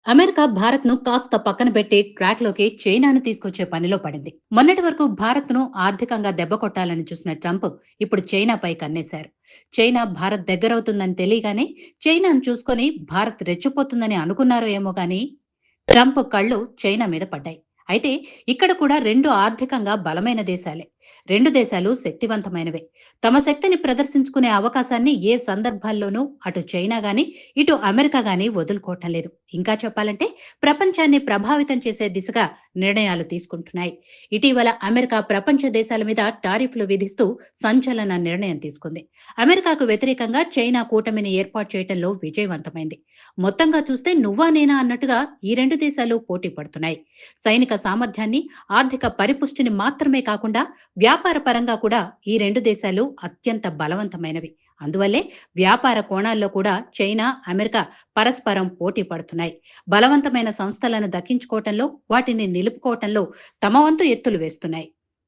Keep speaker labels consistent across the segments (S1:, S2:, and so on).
S1: America భారత్‌ను కాస్త పక్కన పెట్టి ట్రాక్‌లోకి చైనాను తీసుకొచ్చే పనిలో పడింది. మొన్నటి వరకు భారత్‌ను ఆర్థికంగా దెబ్బకొట్టాలని చూసిన ట్రంప్ ఇప్పుడు చైనాపై కన్నేశారు. చైనా భారత్ దగ్గరవుతుందని తెలియగానే చైనాను చూసుకొని భారత్ రెచ్చిపోతుందని అనుకున్నారో ఏమో గానీ ట్రంప్ కళ్ళు చైనా మీద పడ్డాయి. అయితే ఇక్కడ కూడా రెండు ఆర్థికంగా బలమైన దేశాలే. రెండు దేశాలు శక్తివంతమైనవే. తమ శక్తిని ప్రదర్శించుకునే అవకాశాన్ని ఏ సందర్భాల్లోనూ అటు చైనా గాని, ఇటు అమెరికా గాని వదులుకోవటం లేదు. ఇంకా చెప్పాలంటే ప్రపంచాన్ని ప్రభావితం చేసే దిశగా నిర్ణయాలు తీసుకుంటున్నాయి. ఇటీవల అమెరికా ప్రపంచ దేశాల మీద టారిఫ్లు విధిస్తూ సంచలన నిర్ణయం తీసుకుంది. అమెరికాకు వ్యతిరేకంగా చైనా కూటమిని ఏర్పాటు చేయటంలో విజయవంతమైంది. మొత్తంగా చూస్తే నువ్వా నేనా అన్నట్టుగా ఈ రెండు దేశాలు పోటీ పడుతున్నాయి. సైనిక సామర్థ్యాన్ని, ఆర్థిక పరిపుష్టిని మాత్రమే కాకుండా వ్యాపార పరంగా కూడా ఈ రెండు దేశాలు అత్యంత బలవంతమైనవి. అందువల్లే వ్యాపార కోణాల్లో కూడా చైనా, అమెరికా పరస్పరం పోటీ పడుతున్నాయి. బలవంతమైన సంస్థలను దక్కించుకోవటంలో, వాటిని నిలుపుకోవటంలో తమ వంతు ఎత్తులు వేస్తున్నాయి.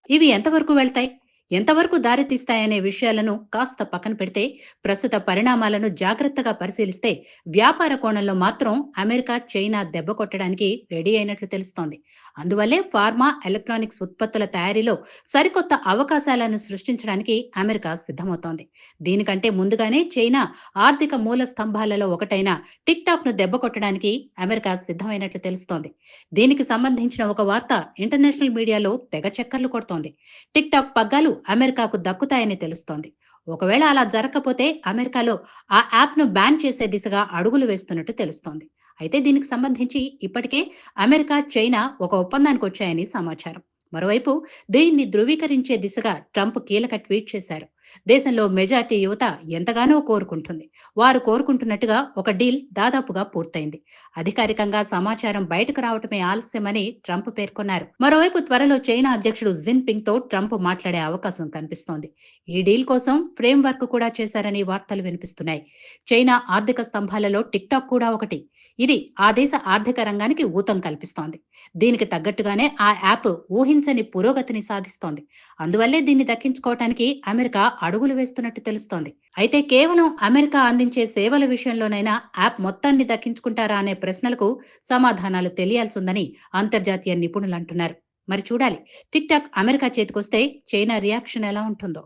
S1: ఇవి ఎంతవరకు వెళ్తాయి? ఎంతవరకు దారితీస్తాయనే విషయాలను కాస్త పక్కన పెడితే, ప్రస్తుత పరిణామాలను జాగ్రత్తగా పరిశీలిస్తే వ్యాపార కోణంలో మాత్రం అమెరికా, చైనా దెబ్బ కొట్టడానికి రెడీ అయినట్లు తెలుస్తోంది. అందువల్లే ఫార్మా, ఎలక్ట్రానిక్స్ ఉత్పత్తుల తయారీలో సరికొత్త అవకాశాలను సృష్టించడానికి అమెరికా సిద్ధమవుతోంది. దీనికంటే ముందుగానే చైనా ఆర్థిక మూల స్తంభాలలో ఒకటైన టిక్ టాక్ ను దెబ్బ కొట్టడానికి అమెరికా సిద్ధమైనట్లు తెలుస్తోంది. దీనికి సంబంధించిన ఒక వార్త ఇంటర్నేషనల్ మీడియాలో తెగ చక్కర్లు కొడుతోంది. టిక్ టాక్ పగ్గాలు అమెరికాకు దక్కుతాయని తెలుస్తోంది. ఒకవేళ అలా జరగకపోతే అమెరికాలో ఆ యాప్ను బ్యాన్ చేసే దిశగా అడుగులు వేస్తున్నట్టు తెలుస్తోంది. అయితే దీనికి సంబంధించి ఇప్పటికే అమెరికా, చైనా ఒక ఒప్పందానికి వచ్చాయని సమాచారం. మరోవైపు దీన్ని ధృవీకరించే దిశగా ట్రంప్ కీలక ట్వీట్ చేశారు. దేశంలో మెజార్టీ యువత ఎంతగానో కోరుకుంటుంది. వారు కోరుకుంటున్నట్టుగా ఒక డీల్ దాదాపుగా పూర్తయింది. అధికారికంగా సమాచారం బయటకు రావటమే ఆలస్యమని ట్రంప్ పేర్కొన్నారు. మరోవైపు త్వరలో చైనా అధ్యక్షుడు జిన్పింగ్ తో ట్రంప్ మాట్లాడే అవకాశం కనిపిస్తోంది. ఈ డీల్ కోసం ఫ్రేమ్ వర్క్ కూడా చేశారని వార్తలు వినిపిస్తున్నాయి. చైనా ఆర్థిక స్తంభాలలో టిక్ టాక్ కూడా ఒకటి. ఇది ఆ దేశ ఆర్థిక రంగానికి ఊతం కల్పిస్తోంది. దీనికి తగ్గట్టుగానే ఆ యాప్ ఊహించని పురోగతిని సాధిస్తోంది. అందువల్లే దీన్ని దక్కించుకోవటానికి అమెరికా అడుగులు వేస్తున్నట్టు తెలుస్తోంది. అయితే కేవలం అమెరికా అందించే సేవల విషయంలోనైనా యాప్ మొత్తాన్ని దక్కించుకుంటారా అనే ప్రశ్నలకు సమాధానాలు తెలియాల్సిందని అంతర్జాతీయ నిపుణులు అంటున్నారు. మరి చూడాలి, టిక్ టాక్ అమెరికా చేతికొస్తే చైనా రియాక్షన్ ఎలా ఉంటుందో.